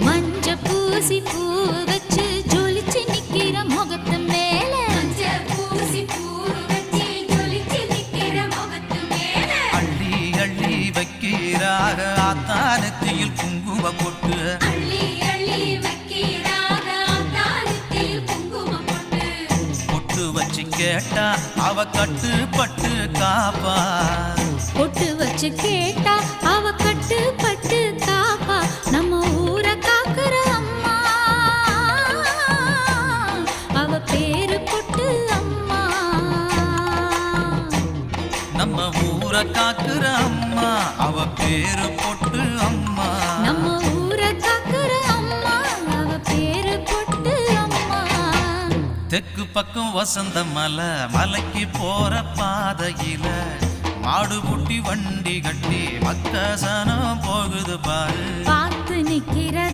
மஞ்ச பூசி பூ வச்சு ஜொலிச்சு நிக்கிற முகத்து மேல அள்ளி அள்ளி வைக்கிறாக ஆத்தானத்தில் குங்கும பொட்டு பொட்டு வச்சு கேட்டா அவ கட்டுப்பட்டு காப்பா பொட்டு வச்சு கேட்டா அவ கட்டுப்பட்டு காப்பா நம்ம ஊரை காக்குற அம்மா அவ பேரு பொட்டு அம்மா நம்ம ஊரை காக்குற அம்மா அவ பேரு பொட்டு அம்மா நம்ம ஊரை காக்குற அம்மா அவ பேரு பொட்டு அம்மா தெற்கு பக்கம் வசந்த மலை மலைக்கு போற பாதையில மாடு பூட்டி வண்டி கட்டி மக்கசனம் போகுது பாரு பார்த்து நிக்கிற